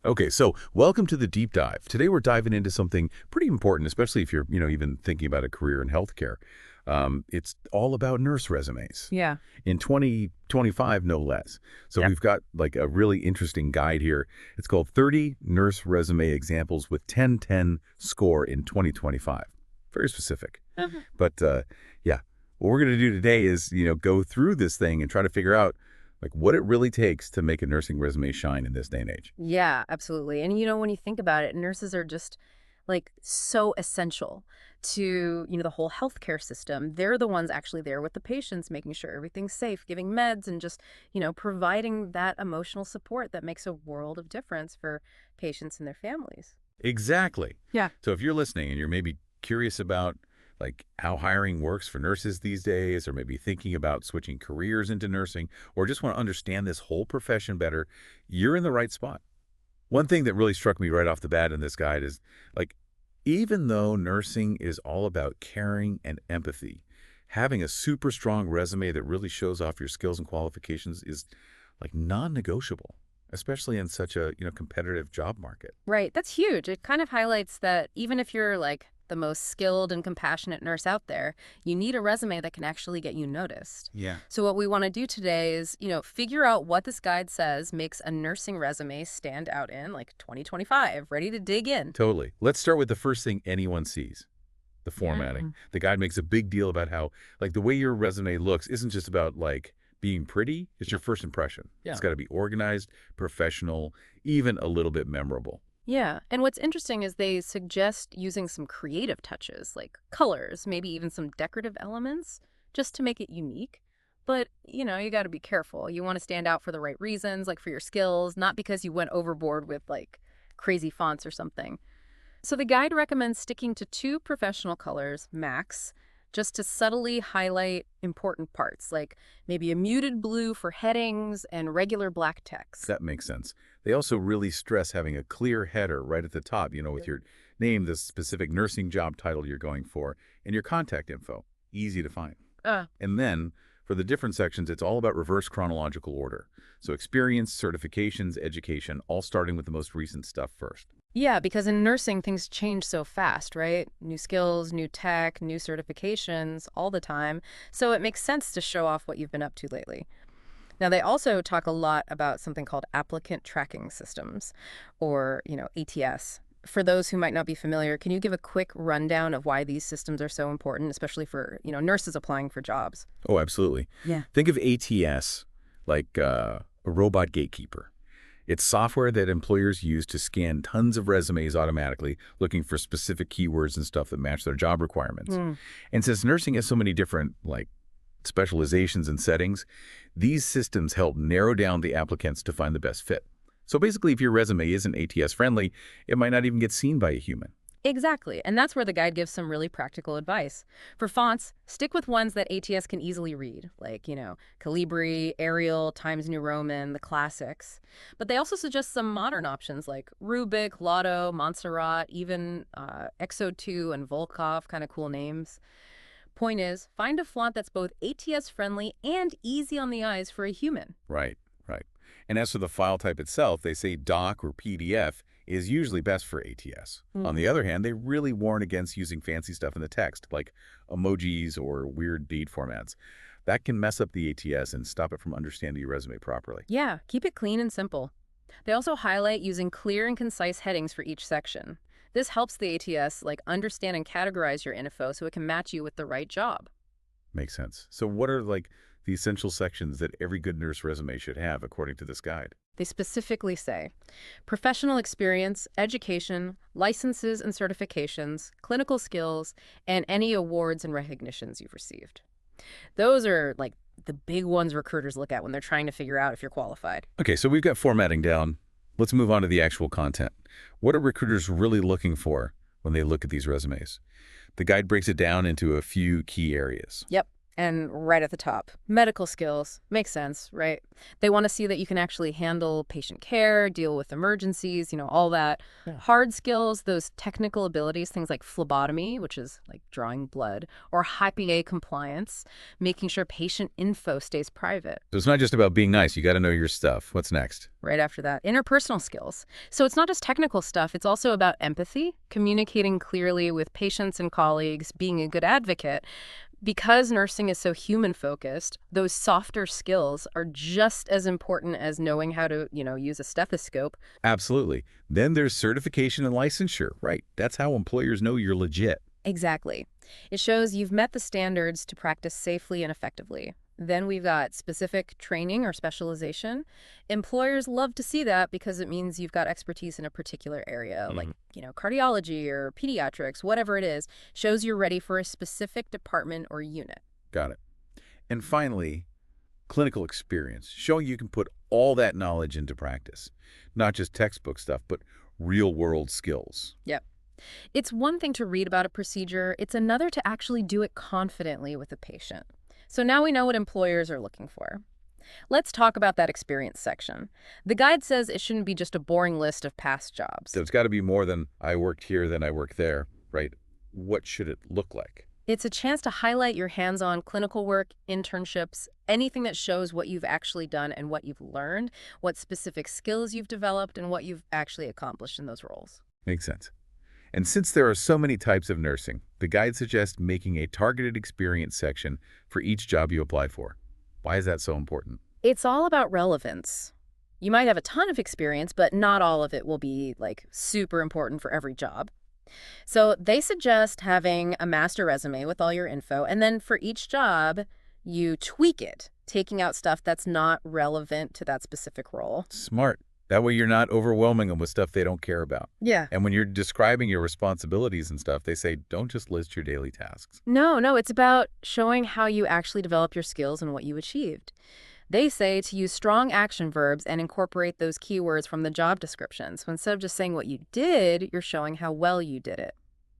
Okay, so welcome to the deep dive. Today we're diving into something pretty important, especially if you're, even thinking about a career in healthcare. It's all about nurse resumes Yeah. in 2025, no less. So Yep. we've got like a really interesting guide here. It's called 30 Nurse Resume Examples with 10/10 Score in 2025. Very specific. Mhm. But yeah, what we're going to do today is, go through this thing and try to figure out like what it really takes to make a nursing resume shine in this day and age. Yeah, absolutely. And when you think about it, nurses are just like so essential to, the whole healthcare system. They're the ones actually there with the patients, making sure everything's safe, giving meds, and just, providing that emotional support that makes a world of difference for patients and their families. Exactly. Yeah. So if you're listening and you're maybe curious about like how hiring works for nurses these days, or maybe thinking about switching careers into nursing, or just want to understand this whole profession better, you're in the right spot. One thing that really struck me right off the bat in this guide is like, even though nursing is all about caring and empathy, having a super strong resume that really shows off your skills and qualifications is like non-negotiable, especially in such a, competitive job market. Right. That's huge. It kind of highlights that even if you're like the most skilled and compassionate nurse out there, you need a resume that can actually get you noticed. Yeah. So what we want to do today is, figure out what this guide says makes a nursing resume stand out in like 2025, ready to dig in. Totally. Let's start with the first thing anyone sees, the formatting. Yeah. The guide makes a big deal about how, like, the way your resume looks isn't just about, like, being pretty. It's your first impression. Yeah. It's got to be organized, professional, even a little bit memorable. Yeah. And what's interesting is they suggest using some creative touches like colors, maybe even some decorative elements just to make it unique. But, you got to be careful. You want to stand out for the right reasons, like for your skills, not because you went overboard with like crazy fonts or something. So the guide recommends sticking to two professional colors, max, just to subtly highlight important parts, like maybe a muted blue for headings and regular black text. That makes sense. They also really stress having a clear header right at the top, with your name, the specific nursing job title you're going for, and your contact info. Easy to find. Uh, And then for the different sections, it's all about reverse chronological order. So experience, certifications, education, all starting with the most recent stuff first. yeah, because in nursing, things change so fast, right? New skills, new tech, new certifications all the time. So it makes sense to show off what you've been up to lately. Now, they also talk a lot about something called applicant tracking systems, or, ATS. For those who might not be familiar, can you give a quick rundown of why these systems are so important, especially for, nurses applying for jobs? Oh, absolutely. Yeah. Think of ATS like a robot gatekeeper. It's software that employers use to scan tons of resumes automatically, looking for specific keywords and stuff that match their job requirements. Hmm. And since nursing has so many different, like, specializations and settings, these systems help narrow down the applicants to find the best fit. So basically, if your resume isn't ATS friendly, it might not even get seen by a human. Exactly, and that's where the guide gives some really practical advice. For fonts, stick with ones that ATS can easily read, like, Calibri, Arial, Times New Roman, the classics. But they also suggest some modern options like Rubik, Lotto, Montserrat, even Exo 2 and Volkov, kind of cool names. Point is, find a font that's both ATS friendly and easy on the eyes for a human. Right, right. And as for the file type itself, they say doc or PDF is usually best for ATS. On the other hand, they really warn against using fancy stuff in the text, like emojis or weird deed formats. That can mess up the ATS and stop it from understanding your resume properly. Yeah, keep it clean and simple. They also highlight using clear and concise headings for each section. This helps the ATS understand and categorize your info so it can match you with the right job. Makes sense. So what are like the essential sections that every good nurse resume should have according to this guide? They specifically say professional experience, education, licenses and certifications, clinical skills, and any awards and recognitions you've received. Those are the big ones recruiters look at when they're trying to figure out if you're qualified. Okay, so we've got formatting down. Let's move on to the actual content. What are recruiters really looking for when they look at these resumes? The guide breaks it down into a few key areas. Yep. And right at the top, medical skills. Makes sense, right? They want to see that you can actually handle patient care, deal with emergencies, all that. Yeah. Hard skills, those technical abilities, things like phlebotomy, which is like drawing blood, or HIPAA compliance, making sure patient info stays private. So it's not just about being nice. You got to know your stuff. What's next? Right after that, interpersonal skills. So it's not just technical stuff, it's also about empathy, communicating clearly with patients and colleagues, being a good advocate. Because nursing is so human-focused, those softer skills are just as important as knowing how to, use a stethoscope. Absolutely. Then there's certification and licensure, right? That's how employers know you're legit. Exactly. It shows you've met the standards to practice safely and effectively. Then we've got specific training or specialization. Employers love to see that because it means you've got expertise in a particular area, like, Mhm. cardiology or pediatrics, whatever it is, shows you're ready for a specific department or unit. Got it. And finally, clinical experience, showing you can put all that knowledge into practice. Not just textbook stuff, but real-world skills. Yep. It's one thing to read about a procedure, it's another to actually do it confidently with a patient. So now we know what employers are looking for. Let's talk about that experience section. The guide says it shouldn't be just a boring list of past So jobs. it's got to be more than I worked here, then I worked there, right? What should it look like? It's a chance to highlight your hands-on clinical work, internships, anything that shows what you've actually done and what you've learned, what specific skills you've developed, and what you've actually accomplished in those roles. Makes sense. And since there are so many types of nursing, the guide suggests making a targeted experience section for each job you apply for. Why is that so important? It's all about relevance. You might have a ton of experience, but not all of it will be like super important for every job. So they suggest having a master resume with all your info, and then for each job, you tweak it, taking out stuff that's not relevant to that specific role. Smart. That way you're not overwhelming them with stuff they don't care about. Yeah. And when you're describing your responsibilities and stuff, they say, don't just list your daily tasks. No, it's about showing how you actually develop your skills and what you achieved. They say to use strong action verbs and incorporate those keywords from the job description. So instead of just saying what you did, you're showing how well you did it.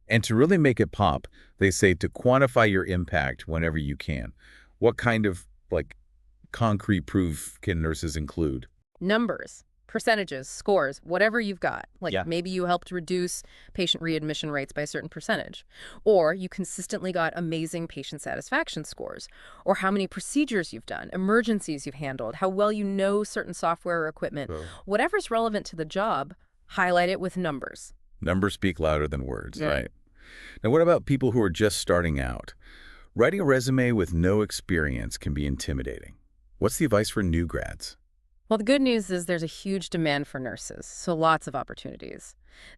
And to really make it pop, they say to quantify your impact whenever you can. What kind of, concrete proof can nurses include? Numbers, percentages, scores, whatever you've got. Like Yeah. maybe you helped reduce patient readmission rates by a certain percentage, or you consistently got amazing patient satisfaction scores, or how many procedures you've done, emergencies you've handled, how well you know certain software or equipment. So Whatever's relevant to the job, highlight it with numbers. numbers speak louder than words, Yeah. right? Now, what about people who are just starting out? Writing a resume with no experience can be intimidating. What's the advice for new grads? Well, the good news is there's a huge demand for nurses, so lots of opportunities.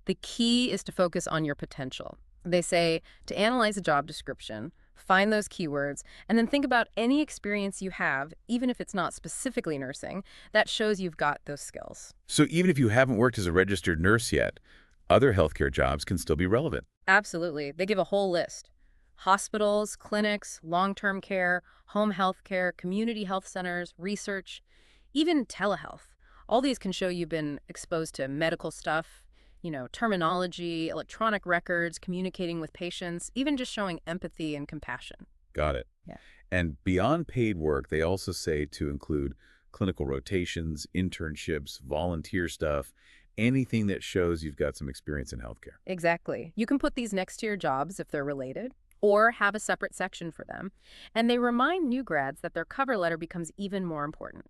The key is to focus on your potential. They say to analyze a job description, find those keywords, and then think about any experience you have, even if it's not specifically nursing, that shows you've got those skills. So even if you haven't worked as a registered nurse yet, other healthcare jobs can still be relevant. Absolutely. They give a whole list. Hospitals, clinics, long-term care, home health care, community health centers, research, even telehealth. All these can show you've been exposed to medical stuff, terminology, electronic records, communicating with patients, even just showing empathy and compassion. Got it. Yeah. And beyond paid work, they also say to include clinical rotations, internships, volunteer stuff, anything that shows you've got some experience in healthcare. Exactly. You can put these next to your jobs if they're related, or have a separate section for them. And they remind new grads that their cover letter becomes even more important.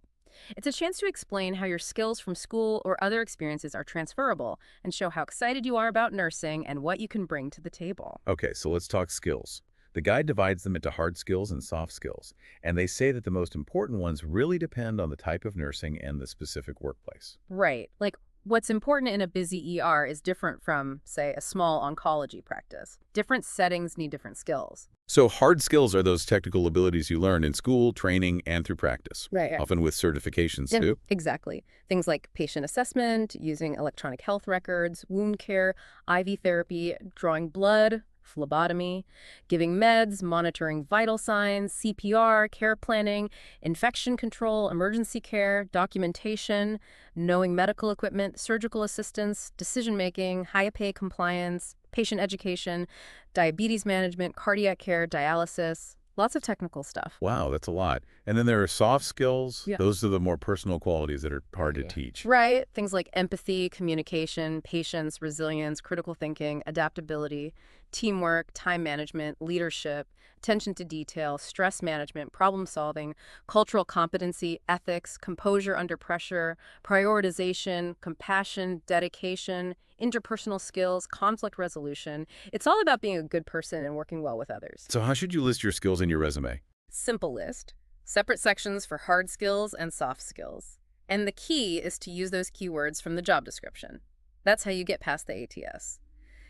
It's a chance to explain how your skills from school or other experiences are transferable and show how excited you are about nursing and what you can bring to the table. Okay, so let's talk skills. The guide divides them into hard skills and soft skills, and they say that the most important ones really depend on the type of nursing and the specific workplace. Right. Like what's important in a busy ER is different from, say, a small oncology practice. Different settings need different skills. So hard skills are those technical abilities you learn in school, training, and through practice, Right. often with certifications Yeah, too. exactly. Things like patient assessment, using electronic health records, wound care, IV therapy, drawing blood, phlebotomy, giving meds, monitoring vital signs, CPR, care planning, infection control, emergency care, documentation, knowing medical equipment, surgical assistance, decision-making, HIPAA compliance, patient education, diabetes management, cardiac care, dialysis. Lots of technical stuff. Wow, that's a lot. And then there are soft skills. Yeah. Those are the more personal qualities that are hard to Yeah. teach. Right. Things like empathy, communication, patience, resilience, critical thinking, adaptability, teamwork, time management, leadership, attention to detail, stress management, problem solving, cultural competency, ethics, composure under pressure, prioritization, compassion, dedication, interpersonal skills, conflict resolution. It's all about being a good person and working well with others. So how should you list your skills in your resume? Simple list, separate sections for hard skills and soft skills. And the key is to use those keywords from the job description. That's how you get past the ATS.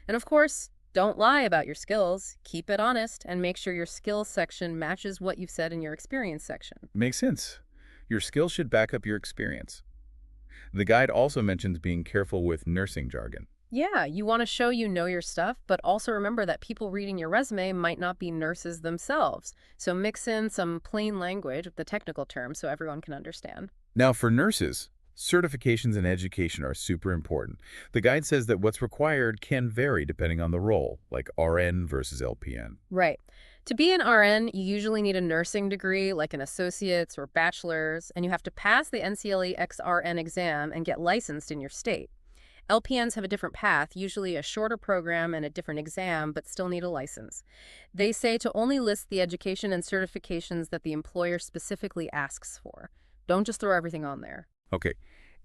And of course, don't lie about your skills. Keep it honest and make sure your skills section matches what you've said in your experience section. Makes sense. Your skills should back up your experience. The guide also mentions being careful with nursing jargon. Yeah, you want to show you know your stuff, but also remember that people reading your resume might not be nurses themselves. So mix in some plain language with the technical terms so everyone can understand. Now, for nurses, certifications and education are super important. The guide says that what's required can vary depending on the role, like RN versus LPN. Right. To be an RN, you usually need a nursing degree like an associate's or bachelor's, and you have to pass the NCLE XRN exam and get licensed in your state. LPNs have a different path, usually a shorter program and a different exam, but still need a license. They say to only list the education and certifications that the employer specifically asks for. Don't just throw everything on there. Okay,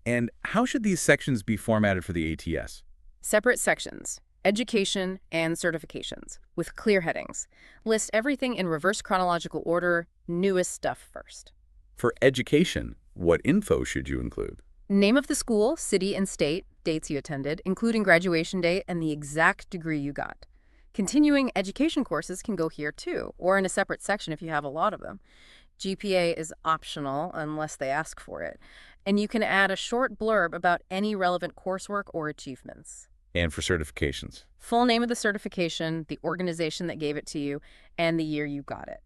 and how should these sections be formatted for the ATS? Separate sections, education and certifications, with clear headings. List everything in reverse chronological order, newest stuff first. For education, what info should you include? Name of the school, city and state, dates you attended, including graduation date and the exact degree you got. Continuing education courses can go here too, or in a separate section if you have a lot of them. GPA is optional unless they ask for it. And you can add a short blurb about any relevant coursework or achievements. And for certifications? Full name of the certification, the organization that gave it to you, and the year you got it.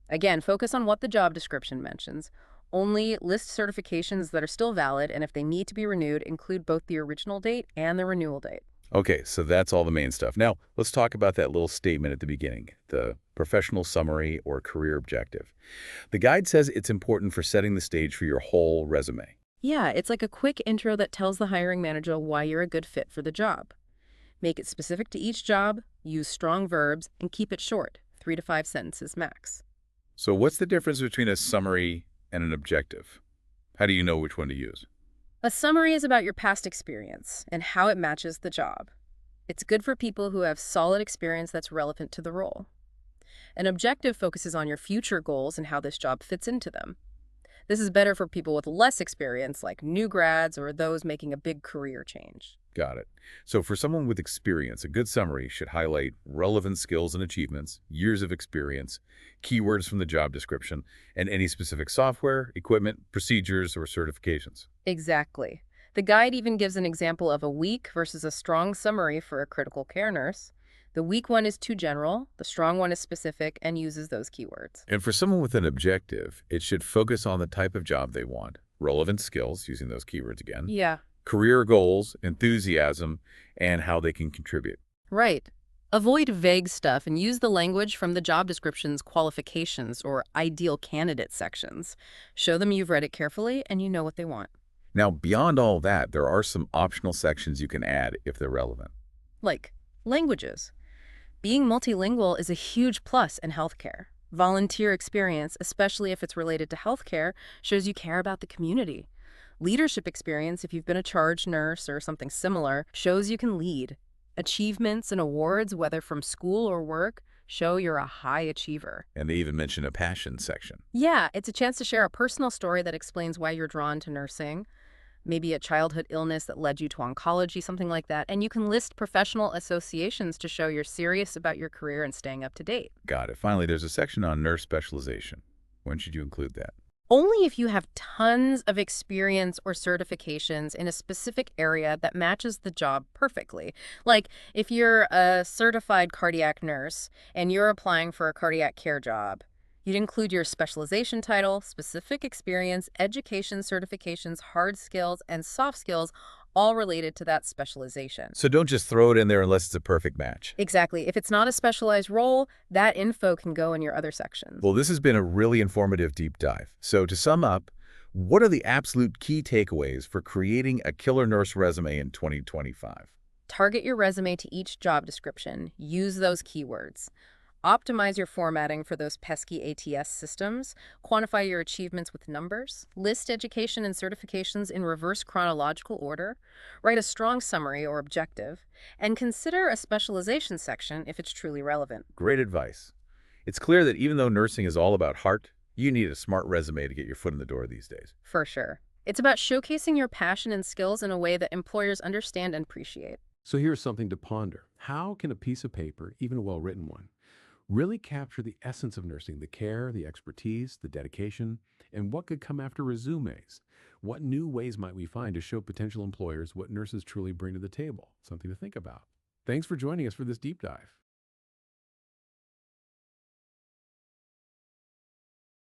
Again, focus on what the job description mentions. Only list certifications that are still valid, and if they need to be renewed, include both the original date and the renewal date. Okay, so that's all the main stuff. Now, let's talk about that little statement at the beginning, the professional summary or career objective. The guide says it's important for setting the stage for your whole resume. Yeah, it's like a quick intro that tells the hiring manager why you're a good fit for the job. Make it specific to each job, use strong verbs, and keep it short, 3 to 5 sentences max. So what's the difference between a summary and an objective? How do you know which one to use? A summary is about your past experience and how it matches the job. It's good for people who have solid experience that's relevant to the role. An objective focuses on your future goals and how this job fits into them. This is better for people with less experience, like new grads or those making a big career change. Got it. So for someone with experience, a good summary should highlight relevant skills and achievements, years of experience, keywords from the job description, and any specific software, equipment, procedures, or certifications. Exactly. The guide even gives an example of a weak versus a strong summary for a critical care nurse. The weak one is too general, the strong one is specific and uses those keywords. And for someone with an objective, it should focus on the type of job they want, relevant skills, using those keywords again, Yeah, career goals, enthusiasm, and how they can contribute. right. Avoid vague stuff and use the language from the job description's qualifications or ideal candidate sections. Show them you've read it carefully and you know what they want. Now, beyond all that, there are some optional sections you can add if they're relevant. Like languages. Being multilingual is a huge plus in healthcare. Volunteer experience, especially if it's related to healthcare, shows you care about the community. Leadership experience, if you've been a charge nurse or something similar, shows you can lead. Achievements and awards, whether from school or work, show you're a high achiever. And they even mention a passion section. Yeah, it's a chance to share a personal story that explains why you're drawn to nursing. Maybe a childhood illness that led you to oncology, something like that. And you can list professional associations to show you're serious about your career and staying up to date. Got it. Finally, there's a section on nurse specialization. When should you include that? Only if you have tons of experience or certifications in a specific area that matches the job perfectly. Like if you're a certified cardiac nurse and you're applying for a cardiac care job, you'd include your specialization title, specific experience, education, certifications, hard skills, and soft skills all related to that specialization. So don't just throw it in there unless it's a perfect match. Exactly. If it's not a specialized role, that info can go in your other sections. Well, this has been a really informative deep dive. So to sum up, what are the absolute key takeaways for creating a killer nurse resume in 2025? Target your resume to each job description. Use those keywords. Optimize your formatting for those pesky ATS systems. Quantify your achievements with numbers. List education and certifications in reverse chronological order. Write a strong summary or objective. And consider a specialization section if it's truly relevant. Great advice. It's clear that even though nursing is all about heart, you need a smart resume to get your foot in the door these days. For sure. It's about showcasing your passion and skills in a way that employers understand and appreciate. So here's something to ponder. How can a piece of paper, even a well-written one, really capture the essence of nursing, the care, the expertise, the dedication, and what could come after resumes? What new ways might we find to show potential employers what nurses truly bring to the table? Something to think about. Thanks for joining us for this deep dive.